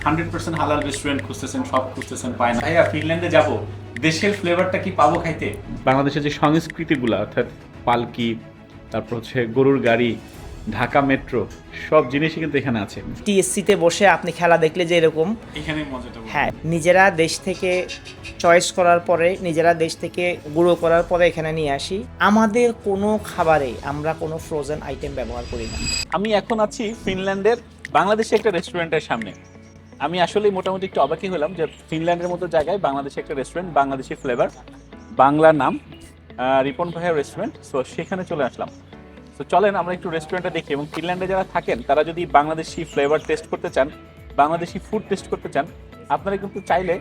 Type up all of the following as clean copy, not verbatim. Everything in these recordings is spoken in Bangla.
100% হালাল রেস্টুরেন্ট খুঁজতেছেন, সব খুঁজতেছেন, পায় না। ভাইয়া ফিনল্যান্ডে যাব, দেশের ফ্লেভারটা কি পাবো খাইতে? বাংলাদেশের যে সংস্কৃতিগুলো অর্থাৎ পালকি, তারপর হচ্ছে গরুর গাড়ি, ঢাকা মেট্রো, সব জিনিসই কিন্তু এখানে আছে। টিএসসিতে বসে আপনি খেলা দেখলে যে এরকম, এখানে মজাটা হ্যাঁ, নিজেরা দেশ থেকে চয়েস করার পরে, নিজেরা দেশ থেকে গুঁড়ো করার পরে এখানে নিয়ে আসি। আমাদের কোনো খাবারে আমরা কোনো ফ্রোজেন আইটেম ব্যবহার করি না। আমি এখন আছি ফিনল্যান্ডের বাংলাদেশে একটা রেস্টুরেন্টের সামনে। আমি আসলে মোটামুটি একটু অবাকই হলাম যে ফিনল্যান্ডের মতো জায়গায় বাংলাদেশে একটা রেস্টুরেন্ট, বাংলাদেশি ফ্লেভার, বাংলা নাম, রিপন ভাইয়া রেস্টুরেন্ট। সো সেখানে চলে আসলাম। তো চলেন আমরা একটু রেস্টুরেন্টটা দেখি, এবং ফিনল্যান্ডে যারা থাকেন তারা যদি বাংলাদেশি ফ্লেভার টেস্ট করতে চান, বাংলাদেশি ফুড টেস্ট করতে চান, আপনারা কিন্তু চাইলে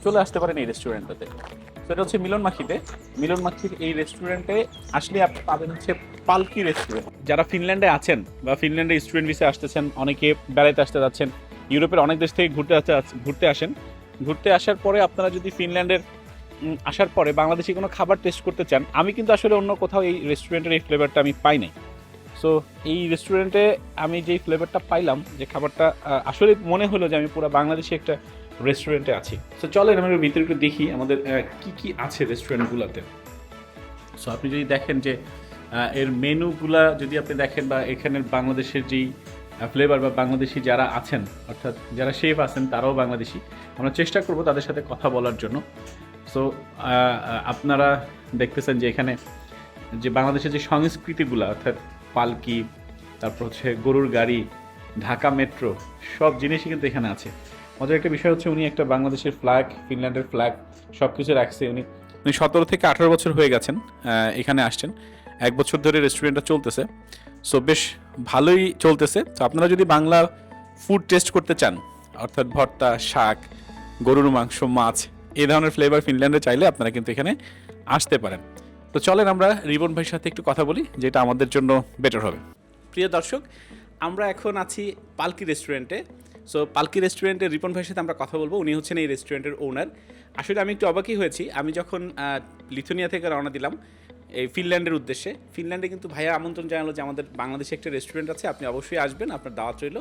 চলে আসতে পারেন এই রেস্টুরেন্টটাতে। সেটা হচ্ছে মিলন মাখিতে। মিলন মাখির এই রেস্টুরেন্টে আসলে আপনি পাবেন হচ্ছে পালকি রেস্টুরেন্ট। যারা ফিনল্যান্ডে আছেন বা ফিনল্যান্ডে স্টুডেন্ট ভিসা আসতেছেন, অনেকে বেড়াইতে আসতে যাচ্ছেন, ইউরোপের অনেক দেশ থেকে ঘুরতে আসেন, ঘুরতে আসার পরে আপনারা যদি ফিনল্যান্ডের আসার পরে বাংলাদেশি কোনো খাবার টেস্ট করতে চান, আমি কিন্তু আসলে অন্য কোথাও এই রেস্টুরেন্টের এই ফ্লেভারটা আমি পাই নাই। সো এই রেস্টুরেন্টে আমি যেই ফ্লেভারটা পাইলাম, যে খাবারটা আসলে মনে হলো যে আমি পুরো বাংলাদেশি একটা রেস্টুরেন্টে আছি। সো চলেন আমরা ভিতরে একটু দেখি আমাদের কি কি আছে রেস্টুরেন্টগুলোতে। সো আপনি যদি দেখেন যে এর মেনুগুলা যদি আপনি দেখেন, বা এখানের বাংলাদেশের যেই ফ্লেভার বা বাংলাদেশি যারা আছেন, অর্থাৎ যারা শেফ আছেন তারাও বাংলাদেশি, আমরা চেষ্টা করব তাদের সাথে কথা বলার জন্য। সো আপনারা দেখতেছেন যে এখানে যে বাংলাদেশের যে সংস্কৃতিগুলো অর্থাৎ পালকি, তারপর হচ্ছে গরুর গাড়ি, ঢাকা মেট্রো, সব জিনিসই কিন্তু এখানে আছে। মজার একটা বিষয় হচ্ছে উনি একটা বাংলাদেশের ফ্ল্যাগ, ফিনল্যান্ডের ফ্ল্যাগ সব কিছু রাখছে। উনি 17 থেকে 18 বছর হয়ে গেছেন এখানে আসছেন, 1 বছর ধরে রেস্টুরেন্টটা চলতেছে। সো বেশ ভালোই চলতেছে। তো আপনারা যদি বাংলা ফুড টেস্ট করতে চান, অর্থাৎ ভর্তা, শাক, গরুর মাংস, মাছ, এই ধরনের ফ্লেভার ফিনল্যান্ডে চাইলে আপনারা কিন্তু এখানে আসতে পারেন। তো চলেন আমরা রিবন ভাইয়ের সাথে একটু কথা বলি, যেটা আমাদের জন্য বেটার হবে। প্রিয় দর্শক, আমরা এখন আছি পালকি রেস্টুরেন্টে। সো পালকি রেস্টুরেন্টের রিপন ভাইয়ের সাথে আমরা কথা বলবো। উনি হচ্ছেন এই রেস্টুরেন্টের ওনার। আসলে আমি একটু অবাকই হয়েছি, আমি যখন লিথুনিয়া থেকে রওনা দিলাম এই ফিনল্যান্ডের উদ্দেশ্যে, ফিনল্যান্ডে কিন্তু ভাইয়া আমন্ত্রণ জানালো যে আমাদের বাংলাদেশে একটা রেস্টুরেন্ট আছে, আপনি অবশ্যই আসবেন, আপনার দাওয়াত রইল,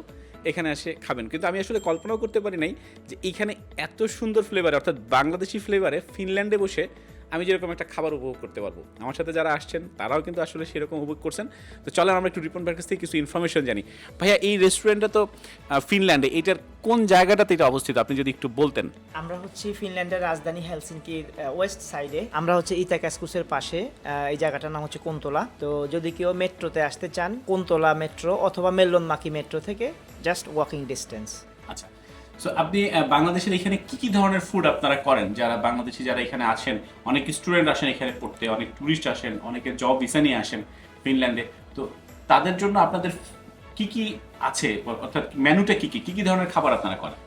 এখানে এসে খাবেন। কিন্তু আমি আসলে কল্পনাও করতে পারি নাই যে এইখানে এত সুন্দর ফ্লেভারে, অর্থাৎ বাংলাদেশি ফ্লেভারে ফিনল্যান্ডে বসে আমি যেরকম একটা খাবার উপভোগ করতে পারবো। আমার সাথে যারা আসছেন তারাও কিন্তু আসলে সেরকম উপভোগ করছেন। তো চলেন আমরা একটু রিপন ভাইয়ের কাছ থেকে কিছু ইনফরমেশন জানি। ভাইয়া, এই রেস্টুরেন্টটা তো ফিনল্যান্ডে, এটার কোন জায়গাটাতে এটা অবস্থিত আপনি যদি একটু বলতেন। আমরা হচ্ছে ফিনল্যান্ডের রাজধানী হেলসিঙ্কির ওয়েস্ট সাইডে, আমরা হচ্ছে ইতাকাস্কুসের পাশে। এই জায়গাটার নাম হচ্ছে কুন্তলা। তো যদি কেউ মেট্রোতে আসতে চান, কুন্তলা মেট্রো অথবা মেলনমাকি মেট্রো থেকে জাস্ট ওয়াকিং ডিস্টেন্স। আচ্ছা, সো আপনি বাংলাদেশের এখানে কি কি ধরনের ফুড আপনারা করেন? যারা বাংলাদেশি যারা এখানে আছেন, অনেক স্টুডেন্ট আসেন এখানে পড়তে, অনেক ট্যুরিস্ট আসেন, অনেকে জব ভিসা নিয়ে আসেন ফিনল্যান্ডে। তো তাদের জন্য আপনাদের কি কি আছে, অর্থাৎ মেনুটা কি কি কি কি ধরনের খাবার আপনারা করেন?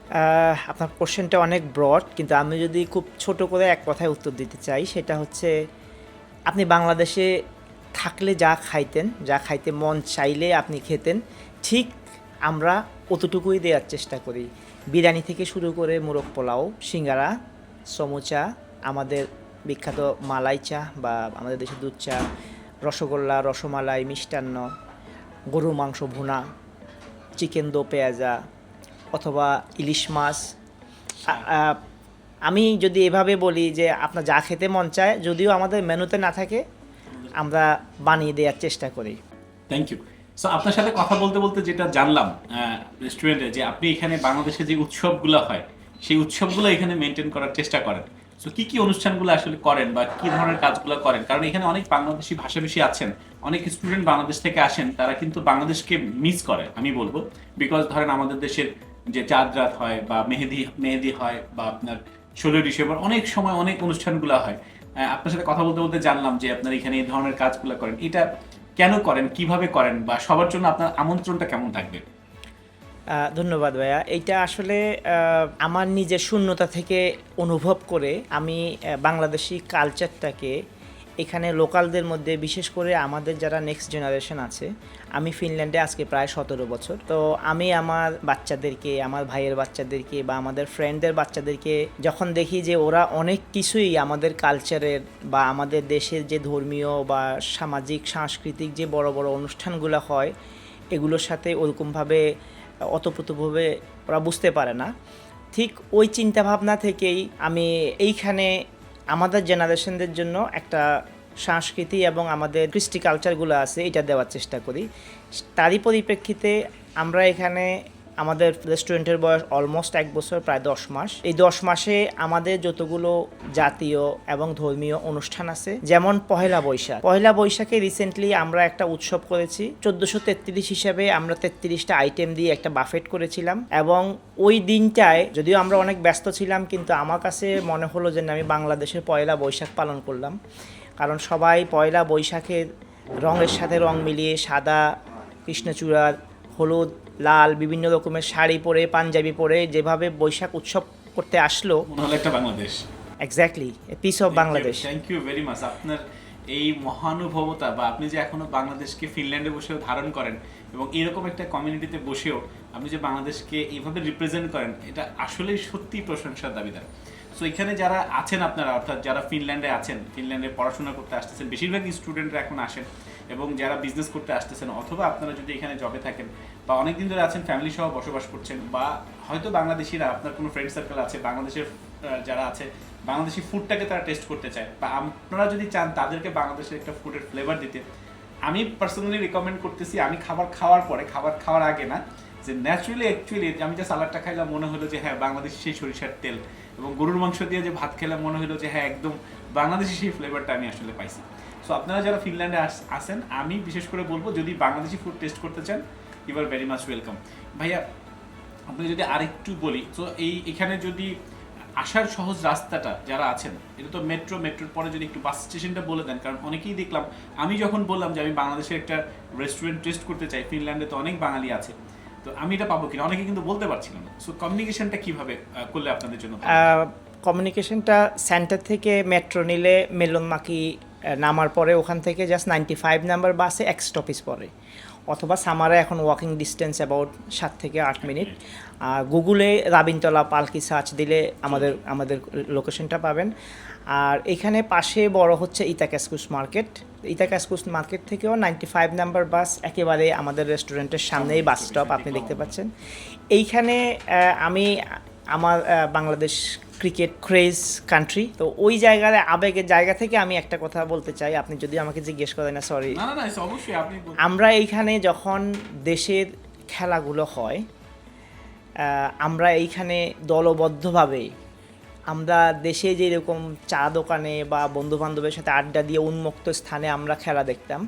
আপনার কোশ্চেনটা অনেক ব্রড, কিন্তু আমি যদি খুব ছোট করে এক কথায় উত্তর দিতে চাই, সেটা হচ্ছে আপনি বাংলাদেশে থাকলে যা খাইতেন, যা খাইতে মন চাইলে আপনি খেতেন, ঠিক আমরা অতটুকুই দেওয়ার চেষ্টা করি। বিরিয়ানি থেকে শুরু করে মোরগ পোলাও, সিঙ্গারা, সমুচা, আমাদের বিখ্যাত মালাই চা বা আমাদের দেশের দুধ চা, রসগোল্লা, রসমালাই, মিষ্টান্ন, গরুর মাংস ভুনা, চিকেন দো পেঁয়াজা, অথবা ইলিশ মাছ। আমি যদি এভাবে বলি যে আপনার যা খেতে মন চায়, যদিও আমাদের মেনুতে না থাকে, আমরা বানিয়ে দেওয়ার চেষ্টা করি। Thank you. সো আপনার সাথে কথা বলতে বলতে যেটা জানলাম রেস্টুরেন্টে, যে আপনি এখানে বাংলাদেশে যে উৎসবগুলো হয় সেই উৎসবগুলো এখানে মেনটেন করার চেষ্টা করেন। সো কি কি অনুষ্ঠানগুলো আসলে করেন বা কি ধরনের কাজগুলো করেন? কারণ এখানে অনেক বাংলাদেশি ভাষাভাষী আছেন, অনেক স্টুডেন্ট বাংলাদেশ থেকে আসেন, তারা কিন্তু বাংলাদেশকে মিস করে আমি বলবো। বিকজ ধরেন আমাদের দেশের যে চাঁদ রাত হয় বা মেহেদি মেহেদি হয়, বা আপনার 16 ডিসেম্বর, অনেক সময় অনেক অনুষ্ঠানগুলো হয়। আপনার সাথে কথা বলতে বলতে জানলাম যে আপনারা এখানে এই ধরনের কাজগুলো করেন। এটা কেন করেন, কিভাবে করেন, বা সবার জন্য আপনার আমন্ত্রণটা কেমন থাকবে? ধন্যবাদ ভাইয়া। এইটা আসলে আমার নিজের শূন্যতা থেকে অনুভব করে আমি বাংলাদেশি কালচারটাকে এখানে লোকালদের মধ্যে, বিশেষ করে আমাদের যারা নেক্সট জেনারেশন আছে, আমি ফিনল্যান্ডে আজকে প্রায় 17 বছর। তো আমি আমার বাচ্চাদেরকে, আমার ভাইয়ের বাচ্চাদেরকে বা আমাদের ফ্রেন্ডদের বাচ্চাদেরকে যখন দেখি যে ওরা অনেক কিছুই আমাদের কালচারের বা আমাদের দেশের যে ধর্মীয় বা সামাজিক সাংস্কৃতিক যে বড় বড় অনুষ্ঠানগুলো হয়, এগুলোর সাথে ওরকমভাবে অতপ্রতভাবে ওরা বুঝতে পারে না। ঠিক ওই চিন্তাভাবনা থেকেই আমি এইখানে আমাদের জেনারেশনদের জন্য একটা সংস্কৃতি এবং আমাদের কৃষ্টি কালচারগুলো আছে এটা দেওয়ার চেষ্টা করি। তারই পরিপ্রেক্ষিতে আমরা এখানে আমাদের রেস্টুরেন্টের বয়স অলমোস্ট 1 বছর, প্রায় 10 মাস। এই 10 মাসে আমাদের যতগুলো জাতীয় এবং ধর্মীয় অনুষ্ঠান আছে, যেমন পহেলা বৈশাখে রিসেন্টলি আমরা একটা উৎসব করেছি 1433 হিসাবে। আমরা 33টা আইটেম দিয়ে একটা বাফেট করেছিলাম এবং ওই দিনটায় যদিও আমরা অনেক ব্যস্ত ছিলাম, কিন্তু আমার কাছে মনে হলো যে আমি বাংলাদেশের পয়লা বৈশাখ পালন করলাম। কারণ সবাই পয়লা বৈশাখের রঙের সাথে রং মিলিয়ে সাদা, কৃষ্ণচূড়ার, হলুদ, লাল বিভিন্ন রকমের শাড়ি পরে, পাঞ্জাবি পরে যেভাবে বৈশাখ উৎসব করতে আসলো, মনে হলো একটা Bangladesh. Exactly a piece of Bangladesh. Thank you very much. আপনার এই মহানুভবতা বা আপনি যে এখনো বাংলাদেশকে ফিনল্যান্ডে বসেও ধারণ করেন এবং এরকম একটা কমিউনিটিতে বসেও আপনি যে বাংলাদেশকে এইভাবে রিপ্রেজেন্ট করেন, এটা আসলেই সত্যি প্রশংসার দাবিদার। সো এখানে যারা আছেন আপনারা, অর্থাৎ যারা ফিনল্যান্ডে আছেন, ফিনল্যান্ডে পড়াশোনা করতে আসতেছেন, বেশিরভাগই স্টুডেন্টরা এখন আসেন, এবং যারা বিজনেস করতে আসতেছেন অথবা আপনারা যদি এখানে জবে থাকেন বা অনেকদিন ধরে আছেন, ফ্যামিলি সহ বসবাস করছেন, বা হয়তো বাংলাদেশিরা আপনার কোনো ফ্রেন্ড সার্কেল আছে বাংলাদেশের যারা আছে, বাংলাদেশি ফুডটাকে তারা টেস্ট করতে চায়, বা আপনারা যদি চান তাদেরকে বাংলাদেশের একটা ফুডের ফ্লেভার দিতে, আমি পার্সোনালি রিকমেন্ড করতেছি, আমি খাবার খাওয়ার পরে, খাবার খাওয়ার আগে না, যে ন্যাচুরালি অ্যাকচুয়ালি আমি যে সালাডটা খাইলাম মনে হলো যে হ্যাঁ বাংলাদেশি সেই সরিষার তেল, এবং গরুর মাংস দিয়ে যে ভাত খেলাম মনে হলো যে হ্যাঁ একদম বাংলাদেশি সেই ফ্লেভারটা আমি আসলে পাইছি। সো আপনারা যারা ফিনল্যান্ডে আসেন, আমি বিশেষ করে বলবো যদি বাংলাদেশি ফুড টেস্ট করতে চান, you are very much welcome. ভাইয়া আপনি যদি আরেকটু বলি, তো এখানে যদি আসার সহজ রাস্তাটা যারা আছেন, এটা তো মেট্রোর পরে যদি একটু বাস স্টেশনটা বলে দেন, কারণ অনেকেই দেখলাম, আমি যখন বললাম যে আমি বাংলাদেশের একটা রেস্টুরেন্ট টেস্ট করতে চাই, ফিনল্যান্ডে তো অনেক বাঙালি আছে, তো আমি এটা পাবো কিনা অনেকে কিন্তু বলতে পারছিল না। সো কমিউনিকেশনটা কিভাবে করলে আপনাদের জন্য? কমিউনিকেশনটা সেন্টার থেকে মেট্রো নিলে মেলনমাকি নামার পরে ওখান থেকে জাস্ট 95 নাম্বার বাসে এক স্টপেজ পরে, অথবা সামারে এখন ওয়াকিং ডিস্টেন্স অ্যাবাউট 7 থেকে 8 মিনিট। আর গুগলে রাবিনতলা পালকি সার্চ দিলে আমাদের লোকেশনটা পাবেন। আর এখানে পাশে বড় হচ্ছে ইতাকাস্কুস মার্কেট থেকেও 95 নাম্বার বাস একেবারে আমাদের রেস্টুরেন্টের সামনেই বাস স্টপ আপনি দেখতে পাচ্ছেন। এইখানে আমি আমার বাংলাদেশ ক্রিকেট ক্রেজ কান্ট্রি, তো ওই জায়গার আবেগের জায়গা থেকে আমি একটা কথা বলতে চাই, আপনি যদি আমাকে জিজ্ঞেস করেন না, সরি। অবশ্যই আপনি। আমরা এইখানে যখন দেশের খেলাগুলো হয়, আমরা এইখানে দলবদ্ধভাবে, আমরা দেশে যেরকম চা দোকানে বা বন্ধুবান্ধবের সাথে আড্ডা দিয়ে উন্মুক্ত স্থানে আমরা খেলা দেখতাম,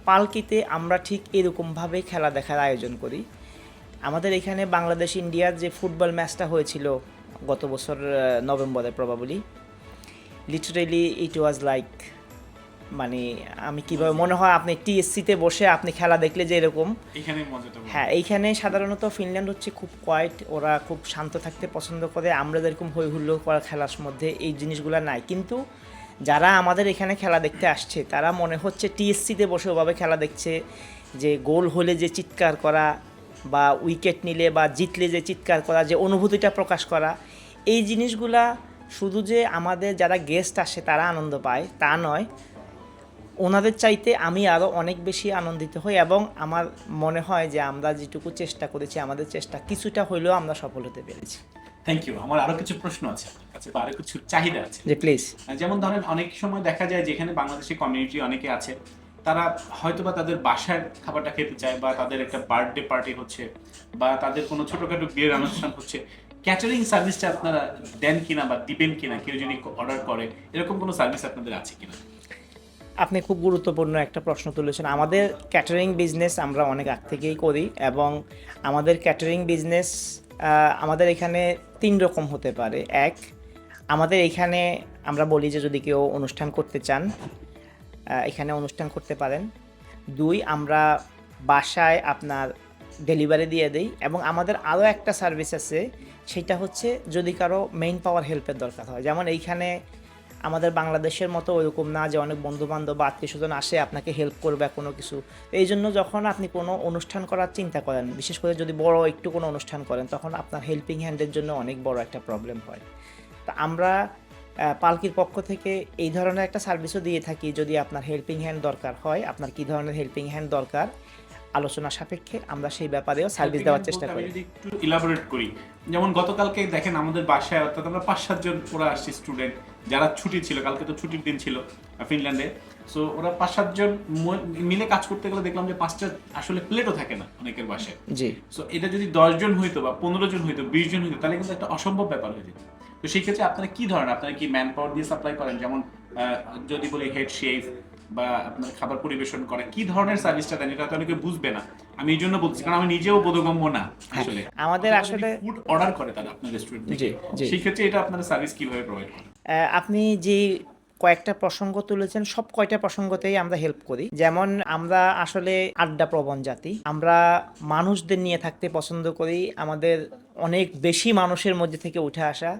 পালকিতে আমরা ঠিক এরকমভাবে খেলা দেখার আয়োজন করি। আমাদের এখানে বাংলাদেশ ইন্ডিয়ার যে ফুটবল ম্যাচটা হয়েছিল গত বছর নভেম্বরে, probably literally it was like, মানে আমি কীভাবে মনে হয় আপনি টিএসসিতে বসে আপনি খেলা দেখলে যে এরকম, হ্যাঁ এইখানে সাধারণত ফিনল্যান্ড হচ্ছে খুব কোয়াইট, ওরা খুব শান্ত থাকতে পছন্দ করে। আমরা যেরকম হই হুল্লোড় করা খেলার মধ্যে এই জিনিসগুলো নাই, কিন্তু যারা আমাদের এখানে খেলা দেখতে আসছে তারা মনে হচ্ছে টিএসসিতে বসে ওভাবে খেলা দেখছে, যে গোল হলে যে চিৎকার করা বা উইকেট নিলে বা জিতলে যে চিৎকার করা, যে অনুভূতিটা প্রকাশ করা, এই জিনিসগুলা শুধু যে আমাদের যারা গেস্ট আসে তারা আনন্দ পায় তা নয়, ওনাদের চাইতে আমি আরও অনেক বেশি আনন্দিত হই, এবং আমার মনে হয় যে আমরা যেটুকু চেষ্টা করেছি, আমাদের চেষ্টা কিছুটা হইলেও আমরা সফল হতে পেরেছি। Thank you. আমার আরো কিছু প্রশ্ন আছে, বা আরো কিছু চাহিদা আছে। জি প্লিজ। যেমন ধরেন অনেক সময় দেখা যায় যেখানে বাংলাদেশি কমিউনিটি অনেকে আছে, তারা হয়তোবা তাদের বাসার খাবারটা খেতে চায়, বা তাদের একটা বার্থডে পার্টি হচ্ছে, বা তাদের কোনো ছোটখাটো বিয়ের অনুষ্ঠান হচ্ছে, ক্যাটারিং সার্ভিসটা আপনারা দেন কিনা বা দিবেন কিনা, কেউ যদি অর্ডার করে, এরকম কোনো সার্ভিস আপনাদের আছে কিনা? আপনি খুব গুরুত্বপূর্ণ একটা প্রশ্ন তুলেছেন। আমাদের ক্যাটারিং বিজনেস আমরা অনেক আগ থেকেই করি, এবং আমাদের ক্যাটারিং বিজনেস আমাদের এখানে 3 রকম হতে পারে। এক, আমাদের এখানে আমরা বলি যে যদি কেউ অনুষ্ঠান করতে চান এখানে অনুষ্ঠান করতে পারেন। 2, আমরা বাসায় আপনার ডেলিভারি দিয়ে দিই, এবং আমাদের আরও একটা সার্ভিস আছে, সেটা হচ্ছে যদি কারো মেইন পাওয়ার হেল্পের দরকার হয়, যেমন এইখানে আমাদের বাংলাদেশের মতো ওইরকম না যে অনেক বন্ধুবান্ধব বা আত্মীয়স্বজন আসে আপনাকে হেল্প করবে কোনো কিছু। এই জন্য যখন আপনি কোনো অনুষ্ঠান করার চিন্তা করেন, বিশেষ করে যদি বড় একটু কোনো অনুষ্ঠান করেন, তখন আপনার হেল্পিং হ্যান্ডের জন্য অনেক বড় একটা প্রবলেম হয়। তা আমরা পালকির পক্ষ থেকে এই ধরনের একটা সার্ভিসও দিয়ে থাকি। যদি আপনার হেল্পিং হ্যান্ড দরকার হয়, আপনার কী ধরনের হেল্পিং হ্যান্ড দরকার, আলোচনা সাপেক্ষে আমরা সেই ব্যাপারেও সার্ভিস দেওয়ার চেষ্টা আমি করি। যদি একটু ইলাবোরেট করি, যেমন গতকালকে দেখেন আমাদের বাসায় অর্থাৎ আমরা 5-7 জন ওরা আসছি স্টুডেন্ট, যারা ছুটি ছিল, কালকে তো ছুটির দিন ছিল ফিনল্যান্ডে। সো ওরা 5-7 জন মিলে কাজ করতে গেলে দেখলাম যে 5টা আসলে প্লেটও থাকে না অনেকের বাসায়। জি, সো এটা যদি 10 জন হইতো বা 15 জন হইতো, 20 জন হইতো, তাহলে কিন্তু একটা অসম্ভব ব্যাপার হয়ে যেত। তো সেই ক্ষেত্রে আপনারা কি ধরনের, আপনারা কি ম্যান পাওয়ার দিয়ে সাপ্লাই করেন? যেমন যদি বলি হেড শেফ বা আপনার খাবার পরিবেশন করে, কি ধরনের সার্ভিসটা দেন? এটা তো অনেকে বুঝবে না, আমি এই জন্য বলছি, কারণ আমি নিজেও বোধগম্য না আসলে। আমাদের আসলে ফুড অর্ডার করে তারা আপনার রেস্টুরেন্ট থেকে, জি, জি। সেই ক্ষেত্রে এটা আপনারা সার্ভিস কিভাবে প্রোভাইড করেন? আপনি যে কয়েকটা প্রসঙ্গ তুলেছেন, সব কয়টা প্রসঙ্গতেই আমরা হেল্প করি। যেমন আমরা আসলে আড্ডা প্রবণ জাতি, আমরা মানুষদের নিয়ে থাকতে পছন্দ করি, আমাদের অনেক বেশি মানুষের মধ্যে থেকে উঠে আসা।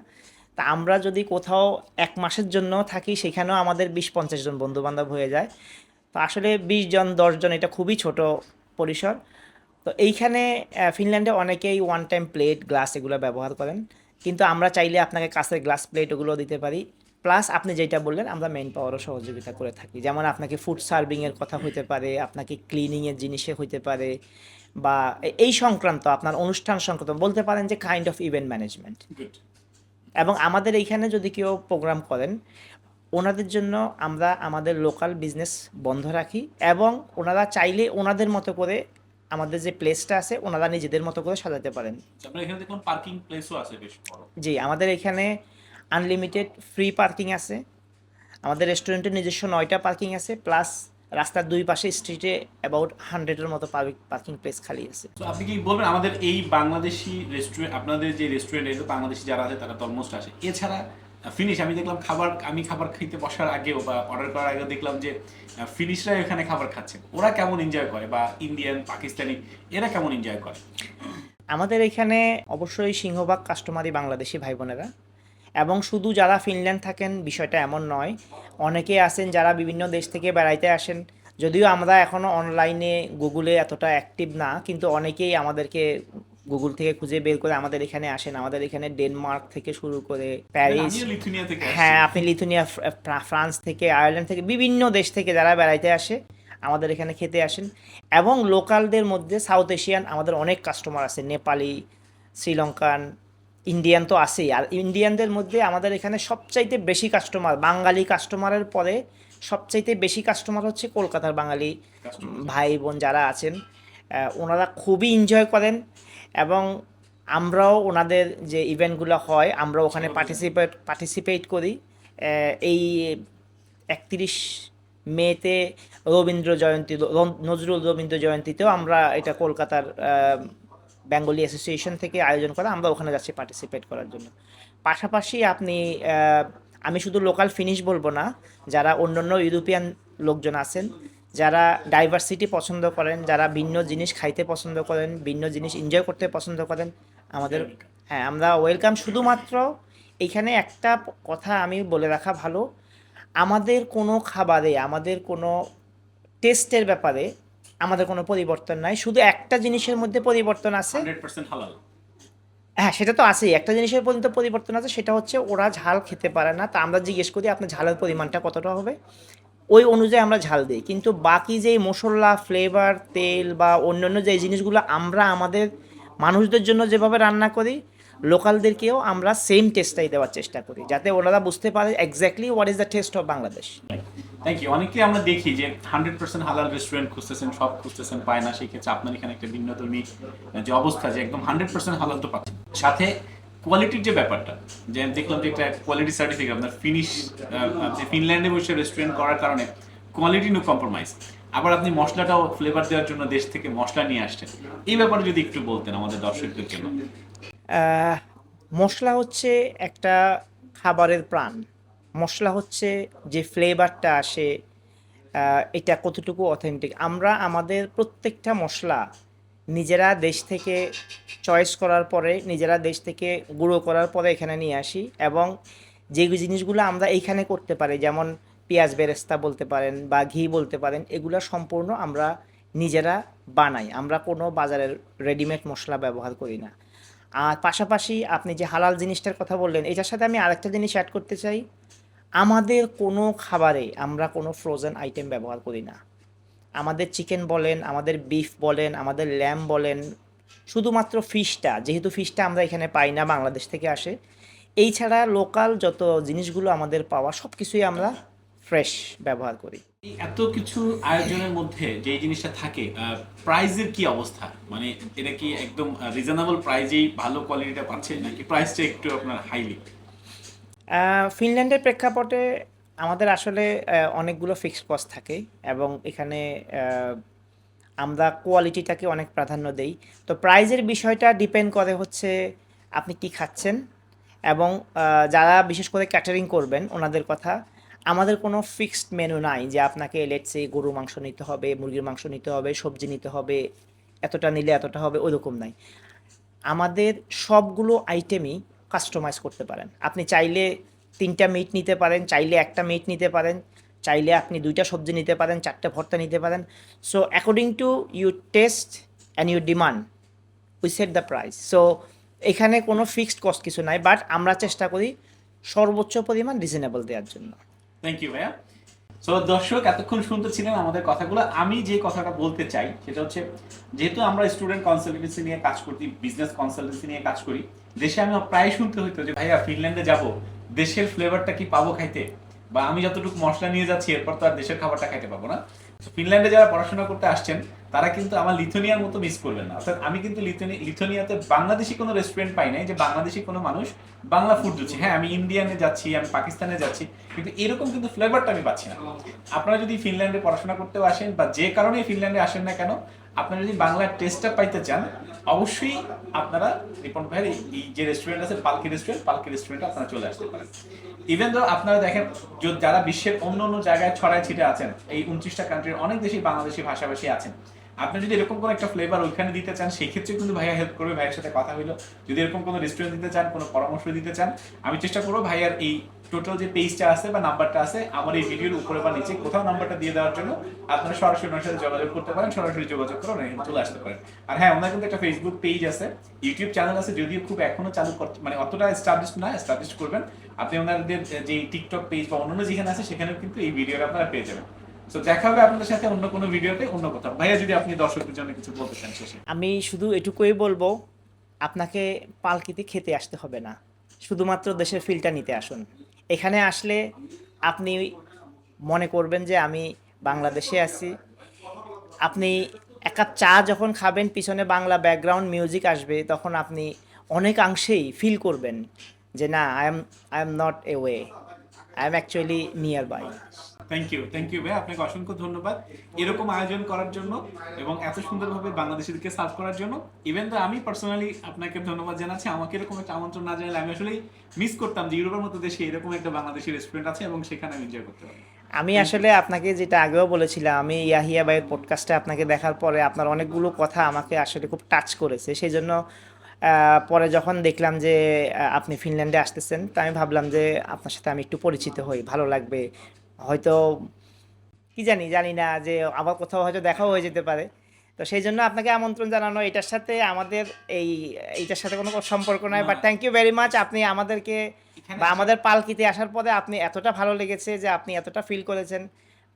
তা আমরা যদি কোথাও 1 মাসের জন্য থাকি, সেখানেও আমাদের 20-50 জন বন্ধু বান্ধব হয়ে যায়। তো আসলে 20 জন 10 জন এটা খুবই ছোট পরিসর। তো এইখানে ফিনল্যান্ডে অনেকেই ওয়ান টাইম প্লেট, গ্লাস এগুলো ব্যবহার করেন, কিন্তু আমরা চাইলে আপনাকে কাঁচের গ্লাস প্লেট ওগুলো দিতে পারি। প্লাস আপনি যেটা বললেন, আমরা মেইন পাওয়ারও সহযোগিতা করে থাকি। যেমন আপনাকে ফুড সার্ভিংয়ের কথা হইতে পারে, আপনাকে ক্লিনিংয়ের জিনিসে হইতে পারে, বা এই সংক্রান্ত আপনার অনুষ্ঠান সংক্রান্ত বলতে পারেন যে kind of event management. Good. এবং আমাদের এইখানে যদি কেউ প্রোগ্রাম করেন, ওনাদের জন্য আমরা আমাদের লোকাল বিজনেস বন্ধ রাখি, এবং ওনারা চাইলে ওনাদের মতো করে আমাদের যে প্লেসটা আছে ওনারা নিজেদের মতো করে সাজাতে পারেন। আপনার এখানে দেখলাম পার্কিং প্লেসও আছে বেশ বড়। জি, আমাদের এখানে আনলিমিটেড ফ্রি পার্কিং আছে। আমাদের রেস্টুরেন্টের নিজস্ব 9টা পার্কিং আছে, প্লাস রাস্তার 2 পাশে স্ট্রিটে অ্যাবাউট 100-এর মতো পার্কিং প্লেস খালি আছে। তো আপনি কি বলবেন আমাদের এই বাংলাদেশি রেস্টুরেন্ট, আপনাদের যে রেস্টুরেন্ট, এই বাংলাদেশি যারা আছে তারা তো অলমোস্ট আসে, এছাড়া ফিনিশ আমি দেখলাম আমি খাবার খাইতে বসার আগেও বা অর্ডার করার আগেও দেখলাম যে ফিনিশরা এখানে খাবার খাচ্ছে, ওরা কেমন এনজয় করে, বা ইন্ডিয়ান, পাকিস্তানি এরা কেমন এনজয় করে? আমাদের এখানে অবশ্যই সিংহভাগ কাস্টমারই বাংলাদেশি ভাই বোনেরা, এবং শুধু যারা ফিনল্যান্ড থাকেন বিষয়টা এমন নয়, অনেকে আছেন যারা বিভিন্ন দেশ থেকে বেড়াইতে আসেন। যদিও আমরা এখনও অনলাইনে গুগলে এতটা অ্যাক্টিভ না, কিন্তু অনেকেই আমাদেরকে গুগল থেকে খুঁজে বের করে আমাদের এখানে আসেন। আমাদের এখানে ডেনমার্ক থেকে শুরু করে প্যারিস, আমিও লিথুনিয়া থেকে আসছি। হ্যাঁ আপনি লিথুনিয়া, ফ্রান্স থেকে, আয়ারল্যান্ড থেকে, বিভিন্ন দেশ থেকে যারা বেড়াইতে আসে আমাদের এখানে খেতে আসেন। এবং লোকালদের মধ্যে সাউথ এশিয়ান আমাদের অনেক কাস্টমার আছে, নেপালি, শ্রীলঙ্কান, ইন্ডিয়ান তো আছেই। আর ইন্ডিয়ানদের মধ্যে আমাদের এখানে সবচাইতে বেশি কাস্টমার, বাঙালি কাস্টমারের পরে সবচাইতে বেশি কাস্টমার হচ্ছে কলকাতার বাঙালি ভাই বোন যারা আছেন। ওনারা খুবই এনজয় করেন, এবং আমরাও ওনাদের যে ইভেন্টগুলো হয় আমরা ওখানে পার্টিসিপেট করি। এই 31 মেতে রবীন্দ্র জয়ন্তী, নজরুল রবীন্দ্র জয়ন্তীতেও আমরা এটা কলকাতার বেঙ্গলি অ্যাসোসিয়েশন থেকে আয়োজন করা, আমরা ওখানে যাচ্ছি পার্টিসিপেট করার জন্য। পাশাপাশি আপনি আমি শুধু লোকাল ফিনিশ বলবো না, যারা অন্যান্য ইউরোপিয়ান লোকজন আছেন, যারা ডাইভার্সিটি পছন্দ করেন, যারা ভিন্ন জিনিস খাইতে পছন্দ করেন, ভিন্ন জিনিস এনজয় করতে পছন্দ করেন, আমাদের, হ্যাঁ আমরা ওয়েলকাম। শুধুমাত্র এইখানে একটা কথা আমি বলে রাখা ভালো, আমাদের কোনো খাবারে, আমাদের কোনো টেস্টের ব্যাপারে আমাদের কোনো পরিবর্তন নাই। শুধু একটা জিনিসের মধ্যে পরিবর্তন আছে, 100% হালাল। হ্যাঁ সেটা তো আছেই, একটা জিনিসের পর্যন্ত পরিবর্তন আছে, সেটা হচ্ছে ওরা ঝাল খেতে পারে না। তা আমরা জিজ্ঞেস করি আপনার ঝালের পরিমাণটা কতটা হবে, ওই অনুযায়ী আমরা ঝাল দিই। কিন্তু বাকি যেই মশলা, ফ্লেভার, তেল বা অন্যান্য যে জিনিসগুলো আমরা আমাদের মানুষদের জন্য যেভাবে রান্না করি, লোকালদেরকেও আমরা সেম টেস্টটাই দেওয়ার চেষ্টা করি, যাতে ওনারা বুঝতে পারে exactly what is the taste of Bangladesh. Thank you. অনেকে আমরা দেখি যে 100% হালাল রেস্টুরেন্ট খুঁজতেছেন, সব খুঁজতেছেন, পায় না। সেই ক্ষেত্রে আপনার এখানে একটা ভিন্নধর্মী যে অবস্থা, যে একদম 100% হালাল তো পাচ্ছেন, সাথে কোয়ালিটির যে ব্যাপারটা, যে দেখলাম যে একটা কোয়ালিটি সার্টিফিকেট আপনার ফিনিশ, আপনি ফিনল্যান্ডে বসে রেস্টুরেন্ট করার কারণে কোয়ালিটি নো কম্প্রোমাইজ। আবার আপনি মশলাটাও ফ্লেভার দেওয়ার জন্য দেশ থেকে মশলা নিয়ে আসছেন, এই ব্যাপারে যদি একটু বলতেন আমাদের দর্শকদের জন্য। মশলা হচ্ছে একটা খাবারের প্রাণ। মশলা হচ্ছে যে ফ্লেভারটা আসে, এটা কতটুকু অথেন্টিক। আমরা আমাদের প্রত্যেকটা মশলা নিজেরা দেশ থেকে চয়েস করার পরে, নিজেরা দেশ থেকে গুঁড়ো করার পরে এখানে নিয়ে আসি, এবং যে জিনিসগুলো আমরা এইখানে করতে পারি, যেমন পেঁয়াজ বেরেস্তা বলতে পারেন বা ঘি বলতে পারেন, এগুলো সম্পূর্ণ আমরা নিজেরা বানাই। আমরা কোনো বাজারের রেডিমেড মশলা ব্যবহার করি না। আর পাশাপাশি আপনি যে হালাল জিনিসটার কথা বললেন, এটার সাথে আমি আরেকটা জিনিস অ্যাড করতে চাই, আমাদের কোনো খাবারে আমরা কোনো ফ্রোজেন আইটেম ব্যবহার করি না। আমাদের চিকেন বলেন, আমাদের বিফ বলেন, আমাদের ল্যাম বলেন, শুধুমাত্র ফিশটা, যেহেতু ফিশটা আমরা এখানে পাই না, বাংলাদেশ থেকে আসে, এই ছাড়া লোকাল যত জিনিসগুলো আমাদের পাওয়া সব কিছুই আমরা ফ্রেশ ব্যবহার করি। এই এত কিছু আয়োজনের মধ্যে যে জিনিসটা থাকে, প্রাইসের কি অবস্থা? মানে এটা কি একদম রিজনেবল প্রাইজেই ভালো কোয়ালিটিটা পাচ্ছে, নাকি প্রাইসটা একটু আপনার হাইলি? ফিনল্যান্ডের প্রেক্ষাপটে আমাদের আসলে অনেকগুলো ফিক্সড কস্ট থাকে, এবং এখানে আমরা কোয়ালিটিটাকে অনেক প্রাধান্য দেই। তো প্রাইজের বিষয়টা ডিপেন্ড করে হচ্ছে আপনি কি খাচ্ছেন, এবং যারা বিশেষ করে ক্যাটারিং করবেন ওনাদের কথা। আমাদের কোনো ফিক্সড মেনু নাই যে আপনাকে লেটসে গরু মাংস নিতে হবে, মুরগির মাংস নিতে হবে, সবজি নিতে হবে, এতটা নিলে এতটা হবে, ওইরকম নাই। আমাদের সবগুলো আইটেমই কাস্টমাইজ করতে পারেন। আপনি চাইলে 3টা মিট নিতে পারেন, চাইলে একটা মিট নিতে পারেন, চাইলে আপনি 2টা সবজি নিতে পারেন, 4টে ভর্তা নিতে পারেন। So according to your test and your demand we set the price. So এখানে কোনো ফিক্সড কস্ট কিছু নাই, বাট আমরা চেষ্টা করি সর্বোচ্চ পরিমাণ রিজনেবল দেওয়ার জন্য। থ্যাংক ইউ ভাইয়া। সো দর্শক এতক্ষণ শুনতেছিলেন আমাদের কথাগুলো। আমি যে কথাটা বলতে চাই সেটা হচ্ছে, যেহেতু আমরা স্টুডেন্ট কনসালটেন্সি নিয়ে কাজ করি, বিজনেস কনসালটেন্সি নিয়ে কাজ করি, দেশে আমি প্রায় শুনতে হইতো যে ভাইয়া ফিনল্যান্ডে যাব, দেশের ফ্লেভারটা কি পাবো খাইতে, বা আমি যতটুকু মশলা নিয়ে যাচ্ছি এরপর তো আর দেশের খাবারটা খাইতে পাবো না। ফিনল্যান্ডে যারা পড়াশোনা করতে আসছেন তারা কিন্তু আমার লিথুনিয়ার মতো মিস করবেন না। অর্থাৎ আমি কিন্তু লিথুনিয়াতে বাংলাদেশি কোনো রেস্টুরেন্ট পাই নাই যে বাংলাদেশি কোনো মানুষ বাংলা ফুড দিচ্ছে। হ্যাঁ, আমি ইন্ডিয়ানে যাচ্ছি, আমি পাকিস্তানে যাচ্ছি, কিন্তু এরকম কিন্তু ফ্লেভারটা আমি পাচ্ছি না। আপনারা যদি ফিনল্যান্ডে পড়াশোনা করতেও আসেন বা যে কারণে ফিনল্যান্ডে আসেন না কেন, আপনারা যদি বাংলার টেস্টটা পাইতে চান, অবশ্যই আপনারা রিপন ভাইয়ের এই যে রেস্টুরেন্ট আছে পালকি রেস্টুরেন্টে আপনারা চলে আসতে পারেন। ইভেন ধর আপনারা দেখেন যারা বিশ্বের অন্য অন্য জায়গায় ছড়ায় ছিটে আছেন, এই 29টা কান্ট্রির অনেক দেশেই বাংলাদেশি ভাষাভাষী আছেন, আপনি যদি এরকম কোনো একটা ফ্লেভার ওইখানে দিতে চান, সেই ক্ষেত্রে কিন্তু ভাইয়া হেল্প করবে। ভাইয়ের সাথে কথা হইলো, যদি এরকম কোনো রেস্টুরেন্ট দিতে চান, কোনো পরামর্শ দিতে চান, আমি চেষ্টা করবো ভাইয়ার এই টোটাল যে পেজটা আছে বা নাম্বারটা আছে আমার এই ভিডিওর উপরে বা নিচে কোথাও নাম্বারটা দিয়ে দেওয়ার জন্য আপনারা সরাসরি ওনার সাথে যোগাযোগ করতে পারেন, সরাসরি যোগাযোগ করে ওনার এখানে চলে আসতে পারেন। আর হ্যাঁ, ওনার কিন্তু একটা ফেসবুক পেজ আছে, ইউটিউব চ্যানেল আছে, যদিও খুব এখনো চালু করতে মানে অতটা এস্টাবলিশ করবেন। আপনি ওনাদের যে টিকটক পেজ বা অন্যান্য যেখানে আছে সেখানেও কিন্তু এই ভিডিওটা আপনারা পেয়ে যাবেন। তো দেখা হবে আপনাদের সাথে অন্য কোনো ভিডিওতে অন্য কোথাও। ভাইয়া, যদি আপনি দর্শকদের জন্য কিছু বলতে চান শেষে। আমি শুধু এটুকুই বলবো, আপনাকে পালকিতে খেতে আসতে হবে না, শুধুমাত্র দেশের ফিলটা নিতে আসুন। এখানে আসলে আপনি মনে করবেন যে আমি বাংলাদেশে আছি। আপনি এক কাপ চা যখন খাবেন, পিছনে বাংলা ব্যাকগ্রাউন্ড মিউজিক আসবে, তখন আপনি অনেকাংশেই ফিল করবেন যে না, I am not away, I am actually nearby. Thank you ভাই, আপনাকে অসংখ্য ধন্যবাদ এরকম আয়োজন করার জন্য এবং এত সুন্দরভাবে বাংলাদেশিদেরকে সার্ভ করার জন্য। ইভেন তো আমি পার্সোনালি আপনাকে ধন্যবাদ জানাচ্ছি। আমাকে এরকম একটা আমন্ত্রণ না জানালে আমি আসলে মিস করতাম যে ইউরোপের মতো দেশে এরকম একটা বাংলাদেশি রেস্টুরেন্ট আছে এবং সেখানে আমি এনজয় করতে পারি। আমি আসলে আপনাকে যেটা আগেও বলেছিলাম, আমি ইয়াহিয়া ভাইয়ের পডকাস্টে আপনাকে দেখার পরে আপনার অনেকগুলো কথা আমাকে আসলে খুব টাচ করেছে। সেই জন্য পরে যখন দেখলাম যে আপনি ফিনল্যান্ডে আসতেছেন, তো আমি ভাবলাম যে আপনার সাথে আমি একটু পরিচিত হই, ভালো লাগবে। হয়তো কি জানি না যে আবার কোথাও হয়তো দেখাও হয়ে যেতে পারে। তো সেই জন্য আপনাকে আমন্ত্রণ জানানো। এটার সাথে আমাদের এইটার সাথে কোনো সম্পর্ক নাই, but thank you very much. আপনি আমাদেরকে বা আমাদের পালকিতে আসার পরে আপনি এতটা ভালো লেগেছে যে আপনি এতটা ফিল করেছেন,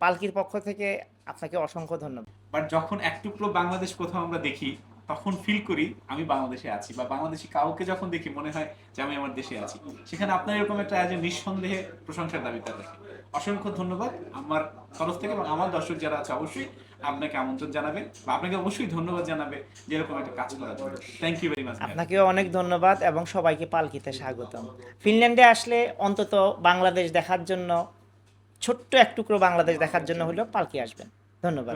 পালকির পক্ষ থেকে আপনাকে অসংখ্য ধন্যবাদ। বাট যখন এক টুকরো বাংলাদেশ কোথাও আমরা দেখি তখন ফিল করি আমি বাংলাদেশে আছি, বা বাংলাদেশি কাউকে যখন দেখি মনে হয় যে আমি আমার দেশে আছি। সেখানে আপনার এরকম একটা আয়োজন নিঃসন্দেহে প্রশংসার দাবিদার রাখে। অসংখ্য ধন্যবাদ আমার তরফ থেকে, এবং আমার দর্শক যারা আছে অবশ্যই আপনাকে আমন্ত্রণ জানাবে বা আপনাকে অবশ্যই ধন্যবাদ জানাবে যে এরকম একটা কাজ করার জন্য। Thank you very much. আপনাকেও অনেক ধন্যবাদ এবং সবাইকে পালকিতে স্বাগতম। ফিনল্যান্ডে আসলে অন্তত বাংলাদেশ দেখার জন্য, ছোট্ট এক টুকরো বাংলাদেশ দেখার জন্য হলেও পালকি আসবেন। ধন্যবাদ।